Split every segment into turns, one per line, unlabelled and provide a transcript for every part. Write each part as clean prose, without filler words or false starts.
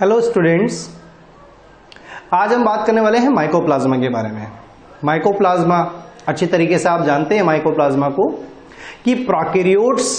Hello students, आज हम बात करने वाले हैं माइकोप्लाज्मा के बारे में। माइकोप्लाज्मा अच्छी तरीके से आप जानते हैं माइकोप्लाज्मा को कि प्रोकैरियोट्स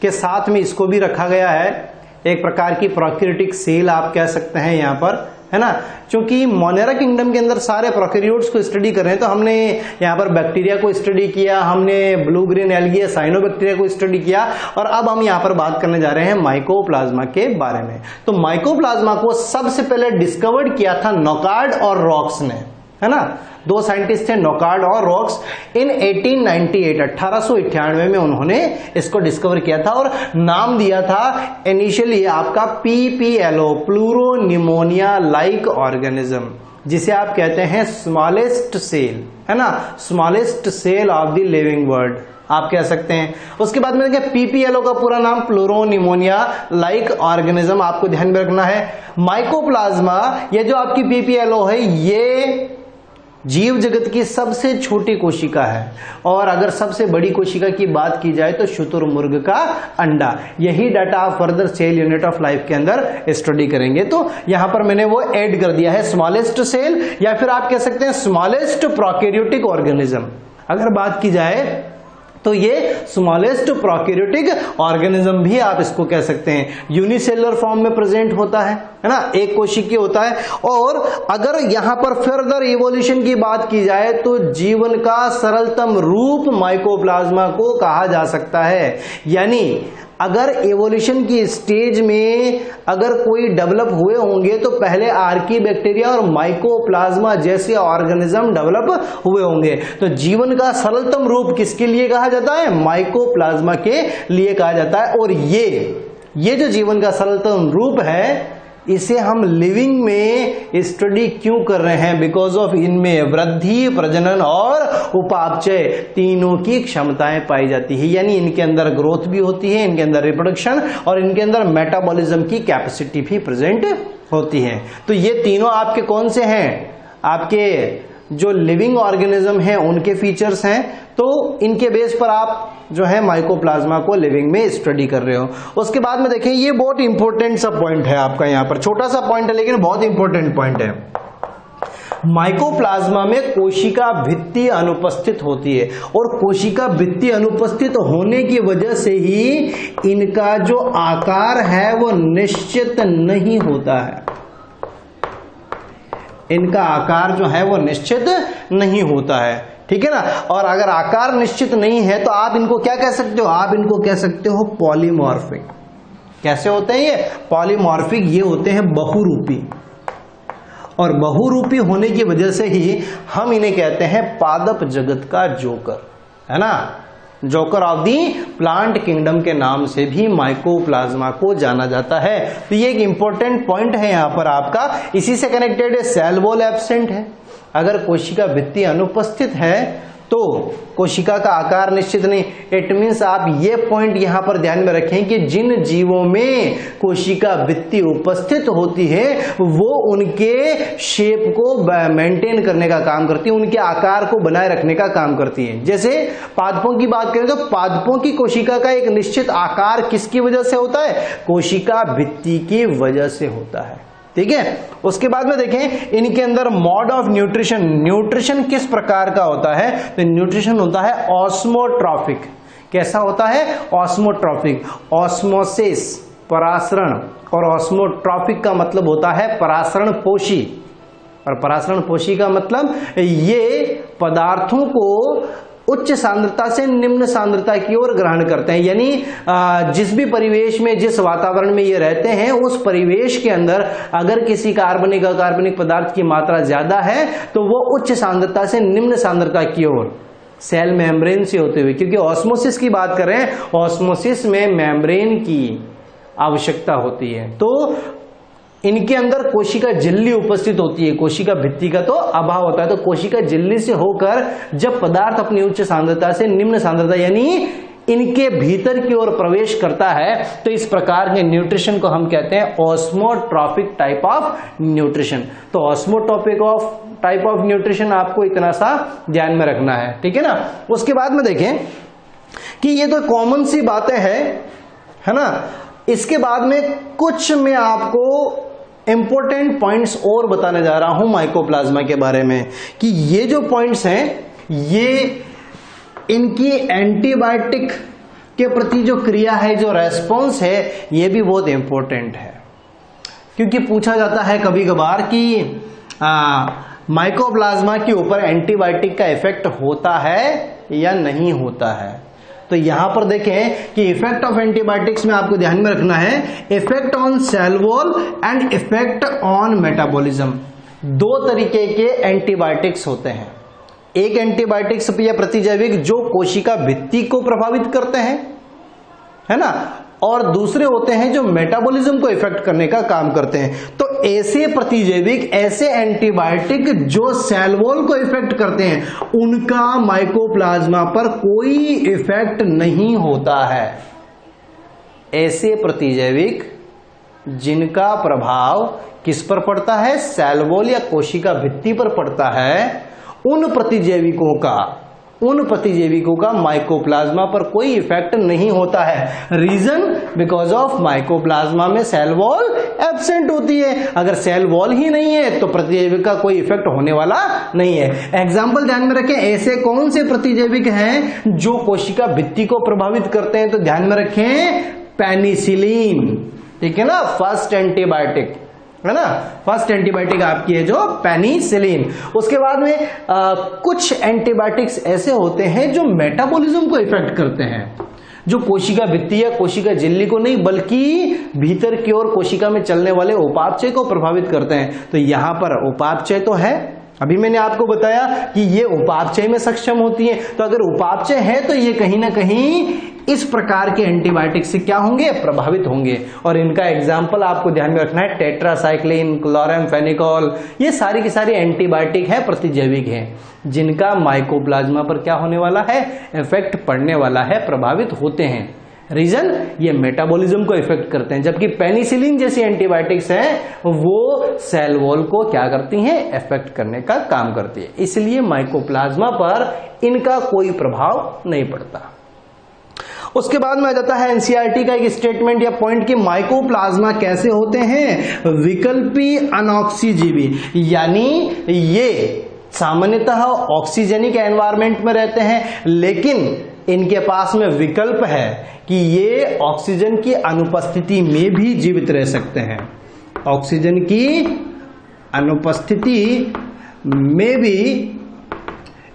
के साथ में इसको भी रखा गया है, एक प्रकार की प्रोकैरियोटिक सेल आप कह सकते हैं यहाँ पर, है ना। क्योंकि मोनेरा किंगडम के अंदर सारे प्रोकैरियोट्स को स्टडी कर रहे हैं, तो हमने यहाँ पर बैक्टीरिया को स्टडी किया, हमने ब्लू ग्रीन एल्गी साइनोबैक्टीरिया को स्टडी किया, और अब हम यहाँ पर बात करने जा रहे हैं माइकोप्लाज्मा के बारे में। तो माइकोप्लाज्मा को सबसे पहले डिस्कवर्ड किया था नॉकार्ड और रॉक्स ने, है ना। दो साइंटिस्ट थे, नॉकार्ड और रॉक्स। इन 1898 में उन्होंने इसको डिस्कवर किया था और नाम दिया था इनिशियली आपका PPLO, प्लूरोनिमोनिया लाइक ऑर्गेनिज्म, जिसे आप कहते हैं स्मॉलेस्ट सेल, है ना, smallest cell of the living world आप कह सकते हैं। उसके बाद में देखिए PPLO का पूरा नाम प्लूरोनिमोनिया लाइक ऑर्गेनिज्म, आपको ध्यान में रखना है। माइकोप्लाज्मा, ये जो आपकी PPLO है, ये जीव जगत की सबसे छोटी कोशिका है, और अगर सबसे बड़ी कोशिका की बात की जाए तो शुतुरमुर्ग का अंडा। यही डाटा आप further cell unit of life के अंदर स्टडी करेंगे। तो यहां पर मैंने वो ऐड कर दिया है, स्मॉलेस्ट सेल, या फिर आप कह सकते हैं स्मॉलेस्ट प्रोकैरियोटिक ऑर्गेनिज्म। अगर बात की जाए तो ये स्मॉलेस्ट प्रोकैरियोटिक ऑर्गेनिज्म भी आप इसको कह सकते हैं। यूनिसेलुलर फॉर्म में प्रेजेंट होता है ना, एक कोशिकीय होता है। और अगर यहां पर फर्दर इवोल्यूशन की बात की जाए तो जीवन का सरलतम रूप माइकोप्लाज्मा को कहा जा सकता है। यानी अगर एवोल्यूशन की स्टेज में अगर कोई डेवलप हुए होंगे तो पहले आर्कीबैक्टीरिया और माइकोप्लाज्मा जैसे ऑर्गेनिज्म डेवलप हुए होंगे। तो जीवन का सरलतम रूप किसके लिए कहा जाता है? माइकोप्लाज्मा के लिए कहा जाता है। और ये जो जीवन का सरलतम रूप है, इसे हम लिविंग में स्टडी क्यों कर रहे हैं? बिकॉज ऑफ इनमें वृद्धि, प्रजनन और उपापचय तीनों की क्षमताएं पाई जाती है। यानी इनके अंदर ग्रोथ भी होती है, इनके अंदर रिप्रोडक्शन और इनके अंदर मेटाबॉलिज्म की कैपेसिटी भी प्रेजेंट होती है। तो ये तीनों आपके कौन से हैं? आपके जो लिविंग ऑर्गेनिज्म हैं उनके फीचर्स हैं। तो इनके बेस पर आप जो है माइकोप्लाज्मा को लिविंग में स्टडी कर रहे हो। उसके बाद में देखें, ये बहुत इंपॉर्टेंट सा पॉइंट है आपका, यहाँ पर छोटा सा पॉइंट है लेकिन बहुत इंपॉर्टेंट पॉइंट है। माइकोप्लाज्मा में कोशिका भित्ति अनुपस्थित होती है, और कोशिका भित्ति अनुपस्थित होने की वजह से ही इनका जो आकार है वो निश्चित नहीं होता है। इनका आकार जो है वो निश्चित नहीं होता है, ठीक है ना। और अगर आकार निश्चित नहीं है तो आप इनको क्या कह सकते हो? आप इनको कह सकते हो पॉलीमॉर्फिक। कैसे होते हैं ये? पॉलीमॉर्फिक। ये होते हैं बहुरूपी, और बहुरूपी होने की वजह से ही हम इन्हें कहते हैं पादप जगत का जोकर, है ना। Joker of the plant kingdom के नाम से भी माइकोप्लाज्मा को जाना जाता है। तो ये एक इंपॉर्टेंट पॉइंट है यहाँ पर आपका। इसी से कनेक्टेड है सेल वॉल एब्सेंट है। अगर कोशिका भित्ति अनुपस्थित है तो कोशिका का आकार निश्चित नहीं। इट मीन्स आप ये पॉइंट यहां पर ध्यान में रखें कि जिन जीवों में कोशिका भित्ति उपस्थित होती है वो उनके शेप को मेंटेन करने का काम करती है, उनके आकार को बनाए रखने का काम करती है। जैसे पादपों की बात करें तो पादपों की कोशिका का एक निश्चित आकार किसकी वजह से होता है? कोशिका भित्ति की वजह से होता है, ठीक है। उसके बाद में देखें इनके अंदर मोड ऑफ न्यूट्रिशन, न्यूट्रिशन किस प्रकार का होता है? तो न्यूट्रिशन होता है ऑस्मोट्रॉफिक। कैसा होता है? ऑस्मोट्रॉफिक। ऑस्मोसिस परासरण, और ऑस्मोट्रॉफिक का मतलब होता है परासरण पोषी। और परासरण पोषी का मतलब ये पदार्थों को उच्च सांद्रता से निम्न सांद्रता की ओर ग्रहण करते हैं। यानी जिस भी परिवेश में, जिस वातावरण में ये रहते हैं, उस परिवेश के अंदर अगर किसी कार्बनिक पदार्थ की मात्रा ज्यादा है तो वो उच्च सांद्रता से निम्न सांद्रता की ओर सेल मेम्ब्रेन से होते हुए, क्योंकि ऑस्मोसिस की बात कर रहे हैं, ऑस्मोसिस में मेम्ब्रेन की आवश्यकता होती है। तो इनके अंदर कोशिका झिल्ली उपस्थित होती है, कोशिका भित्ति का तो अभाव होता है। तो कोशिका झिल्ली से होकर जब पदार्थ अपनी उच्च सांद्रता से निम्न सांद्रता यानी इनके भीतर की ओर प्रवेश करता है, तो इस प्रकार के न्यूट्रिशन को हम कहते हैं ऑस्मोट्रॉफिक टाइप ऑफ न्यूट्रिशन। तो ऑस्मोट्रॉफिक टाइप ऑफ न्यूट्रिशन आपको इतना सा ध्यान में रखना है, ठीक है ना। उसके बाद में देखें कि ये तो कॉमन सी बातें हैं, है ना। इसके बाद में कुछ मैं आपको इंपॉर्टेंट पॉइंट्स और बताने जा रहा हूं माइकोप्लाज्मा के बारे में कि ये जो पॉइंट्स हैं ये इनकी एंटीबायोटिक के प्रति जो क्रिया है, जो रेस्पॉन्स है, ये भी बहुत इंपॉर्टेंट है। क्योंकि पूछा जाता है कभी कभार कि माइकोप्लाज्मा के ऊपर एंटीबायोटिक का इफेक्ट होता है या नहीं होता है। तो यहां पर देखें कि इफेक्ट ऑफ एंटीबायोटिक्स में आपको ध्यान में रखना है effect on sale wall and effect on metabolism. दो तरीके के एंटीबायोटिक्स होते हैं, एक एंटीबायोटिक्स या प्रतिजैविक जो कोशिका भित्ति को प्रभावित करते हैं, है ना, और दूसरे होते हैं जो मेटाबॉलिज्म को इफेक्ट करने का काम करते हैं। तो ऐसे प्रतिजैविक, ऐसे एंटीबायोटिक जो सेल वॉल को इफेक्ट करते हैं, उनका माइकोप्लाज्मा पर कोई इफेक्ट नहीं होता है। ऐसे प्रतिजैविक जिनका प्रभाव किस पर पड़ता है, सेल वॉल या कोशिका भित्ति पर पड़ता है, उन प्रतिजैविकों का माइकोप्लाज्मा पर कोई इफेक्ट नहीं होता है। रीजन, बिकॉज ऑफ माइकोप्लाज्मा में सेल वॉल एब्सेंट होती है। अगर सेल वॉल ही नहीं है तो प्रतिजैविक का कोई इफेक्ट होने वाला नहीं है। एग्जाम्पल ध्यान में रखें, ऐसे कौन से प्रतिजैविक हैं जो कोशिका भित्ति को प्रभावित करते हैं, तो ध्यान में रखें पेनिसिलिन, ठीक है ना, फर्स्ट एंटीबायोटिक है ना, फर्स्ट एंटीबायोटिक आपकी है जो पेनिसिलिन। उसके बाद में कुछ एंटीबायोटिक्स ऐसे होते हैं जो मेटाबॉलिज्म को इफेक्ट करते हैं, जो कोशिका भित्ति या कोशिका झिल्ली को नहीं बल्कि भीतर की ओर कोशिका में चलने वाले उपापचय को प्रभावित करते हैं। तो यहां पर उपापचय तो है, अभी मैंने आपको बताया कि ये उपापचय में सक्षम होती है। तो अगर उपापचय है तो ये कहीं ना कहीं इस प्रकार के एंटीबायोटिक से क्या होंगे, प्रभावित होंगे। और इनका एग्जाम्पल आपको ध्यान में रखना है टेट्रासाइक्लिन, क्लोरामफेनिकोल, ये सारी की सारी एंटीबायोटिक है, प्रतिजैविक हैं, जिनका माइकोप्लाज्मा पर क्या होने वाला है, इफेक्ट पड़ने वाला है, प्रभावित होते हैं। रीजन, ये मेटाबॉलिज्म को इफेक्ट करते हैं, जबकि पेनिसिलिन जैसी एंटीबायोटिक्स हैं वो सेल वॉल को क्या करती हैं, इफेक्ट करने का काम करती है। इसलिए माइकोप्लाज्मा पर इनका कोई प्रभाव नहीं पड़ता। उसके बाद में आ जाता है एनसीईआरटी का एक स्टेटमेंट या पॉइंट कि माइकोप्लाज्मा कैसे होते हैं, विकल्पी अनऑक्सीजीवी, यानी ये सामान्यतः ऑक्सीजनिक एनवायरमेंट में रहते हैं, लेकिन इनके पास में विकल्प है कि ये ऑक्सीजन की अनुपस्थिति में भी जीवित रह सकते हैं। ऑक्सीजन की अनुपस्थिति में भी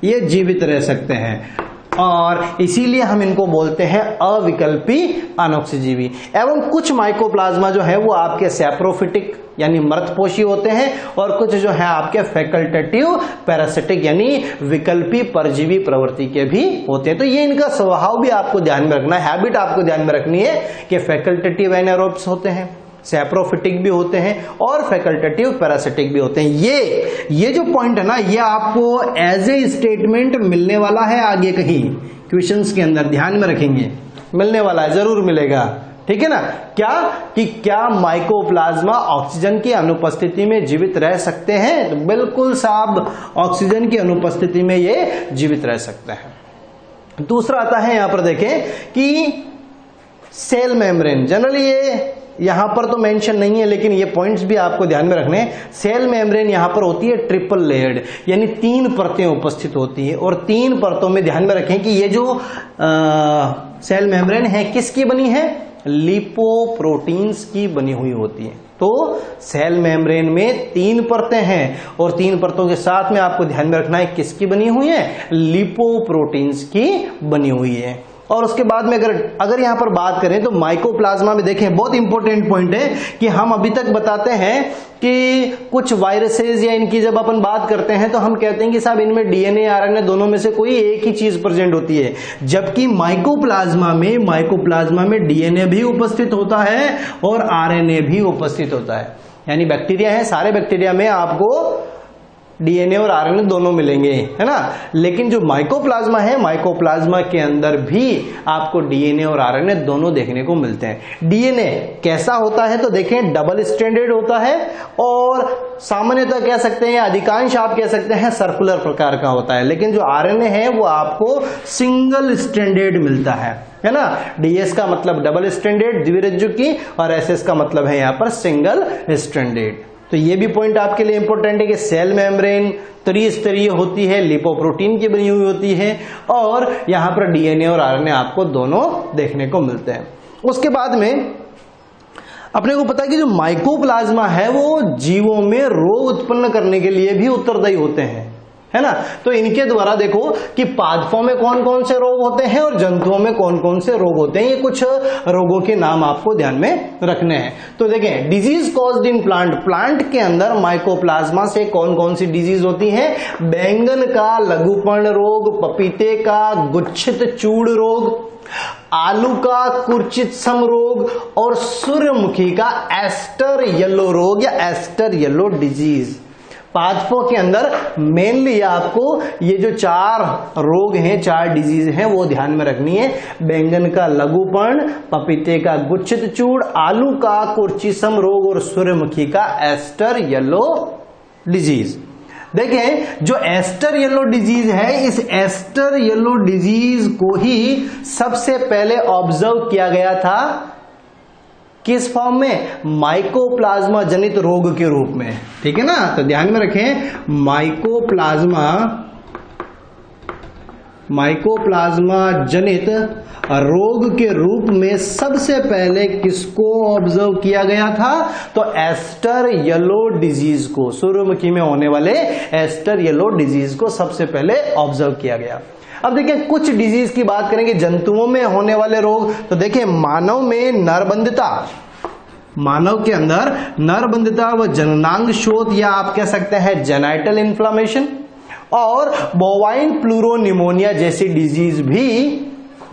ये जीवित रह सकते हैं और इसीलिए हम इनको बोलते हैं अविकल्पी अनऑक्सीजीवी। एवं कुछ माइकोप्लाज्मा जो है वो आपके सैप्रोफिटिक यानी मृतपोषी होते हैं और कुछ जो है आपके फैकल्टेटिव पैरासिटिक यानी विकल्पी परजीवी प्रवृत्ति के भी होते हैं। तो ये इनका स्वभाव भी आपको ध्यान में रखना है, हैबिट आपको ध्यान में रखनी है कि फैकल्टेटिव एनारोब्स होते हैं, सैप्रोफिटिक भी होते हैं और फैकल्टेटिव पैरासिटिक भी होते हैं। ये जो पॉइंट है ना, ये आपको एज ए स्टेटमेंट मिलने वाला है आगे कहीं क्वेश्चंस के अंदर, ध्यान में रखेंगे, मिलने वाला है, जरूर मिलेगा, ठीक है ना। क्या माइकोप्लाज्मा ऑक्सीजन की अनुपस्थिति में जीवित रह सकते हैं? तो बिल्कुल साहब, ऑक्सीजन की अनुपस्थिति में ये जीवित रह सकते हैं। दूसरा आता है यहां पर देखें कि सेल मेम्ब्रेन, जनरली ये यहां पर तो मेंशन नहीं है लेकिन ये पॉइंट्स भी आपको ध्यान में रखने हैं। सेल मेम्ब्रेन यहां पर होती है ट्रिपल लेयर्ड, यानी 3 परतें उपस्थित होती है और 3 परतों में ध्यान में रखें कि ये जो सेल मेम्ब्रेन है किसकी बनी है, लिपोप्रोटीन्स की बनी हुई होती है। तो सेल मेम्ब्रेन में 3 परतें हैं और 3 परतों के साथ में आपको ध्यान में रखना है किसकी बनी हुई है, लिपोप्रोटीन्स की बनी हुई है। और उसके बाद में अगर यहां पर बात करें तो माइकोप्लाज्मा में देखें, बहुत इंपॉर्टेंट पॉइंट है कि हम अभी तक बताते हैं कि कुछ वायरसेस या इनकी जब अपन बात करते हैं तो हम कहते हैं कि साहब इनमें डीएनए आरएनए दोनों में से कोई एक ही चीज प्रेजेंट होती है, जबकि माइकोप्लाज्मा में डीएनए भी उपस्थित होता है और आरएनए भी उपस्थित होता है। यानी बैक्टीरिया है, सारे बैक्टीरिया में आपको डीएनए और आरएनए दोनों मिलेंगे, है ना। लेकिन जो माइकोप्लाज्मा है, माइकोप्लाज्मा के अंदर भी आपको डीएनए और आरएनए दोनों देखने को मिलते हैं। डीएनए कैसा होता है तो देखें डबल स्ट्रैंडेड होता है और सामान्यतः कह सकते हैं, अधिकांश आप कह सकते हैं सर्कुलर प्रकार का होता है। लेकिन जो आरएनए है वो आपको सिंगल स्ट्रैंडेड मिलता है ना। डीएस का मतलब डबल स्ट्रैंडेड द्विरज्जुकी और एसएस का मतलब है यहाँ पर सिंगल स्ट्रैंडेड। तो ये भी पॉइंट आपके लिए इंपॉर्टेंट है कि सेल मेम्ब्रेन त्रिस्तरीय होती है, लिपोप्रोटीन की बनी हुई होती है और यहां पर डीएनए और आरएनए आपको दोनों देखने को मिलते हैं। उसके बाद में अपने को पता है कि जो माइकोप्लाज्मा है वो जीवों में रोग उत्पन्न करने के लिए भी उत्तरदायी होते हैं, है ना। तो इनके द्वारा देखो कि पादपों में कौन कौन से रोग होते हैं और जंतुओं में कौन कौन से रोग होते हैं। ये कुछ रोगों के नाम आपको ध्यान में रखने हैं। तो देखें disease caused in plant, plant के अंदर माइकोप्लाज्मा से कौन कौन सी डिजीज होती हैं। बैंगन का लघुपर्ण रोग, पपीते का गुच्छित चूड़ रोग, आलू का कुर्चित सम रोग और सूर्यमुखी का एस्टर येलो रोग या एस्टर येलो डिजीज। पादपों के अंदर मेनली आपको ये जो 4 रोग हैं, 4 डिजीज हैं वो ध्यान में रखनी है। बैंगन का लघुपर्ण, पपीते का गुच्छित चूड़, आलू का कुर्चिसम रोग और सूर्यमुखी का एस्टर येलो डिजीज। देखें जो एस्टर येलो डिजीज है, इस एस्टर येलो डिजीज को ही सबसे पहले ऑब्जर्व किया गया था किस फॉर्म में, माइकोप्लाज्मा जनित रोग के रूप में, ठीक है ना। तो ध्यान में रखें माइकोप्लाज्मा जनित रोग के रूप में सबसे पहले किसको ऑब्जर्व किया गया था तो एस्टर येलो डिजीज को, सूर्यमुखी में होने वाले एस्टर येलो डिजीज को सबसे पहले ऑब्जर्व किया गया। अब देखिए कुछ डिजीज की बात करेंगे जंतुओं में होने वाले रोग। तो देखिए मानव में नरबंधिता, मानव के अंदर नरबंधिता व जननांग शोथ या आप कह सकते हैं जेनाइटल इन्फ्लामेशन और बोवाइन प्लूरोनिमोनिया जैसी डिजीज भी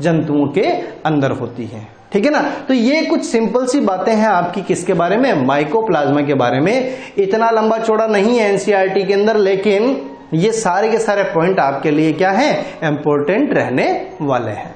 जंतुओं के अंदर होती है, ठीक है ना। तो ये कुछ सिंपल सी बातें हैं आपकी किसके बारे में, माइकोप्लाज्मा के बारे में। इतना लंबा चौड़ा नहीं है एनसीईआरटी के अंदर, लेकिन ये सारे के सारे पॉइंट आपके लिए क्या है, इंपॉर्टेंट रहने वाले हैं।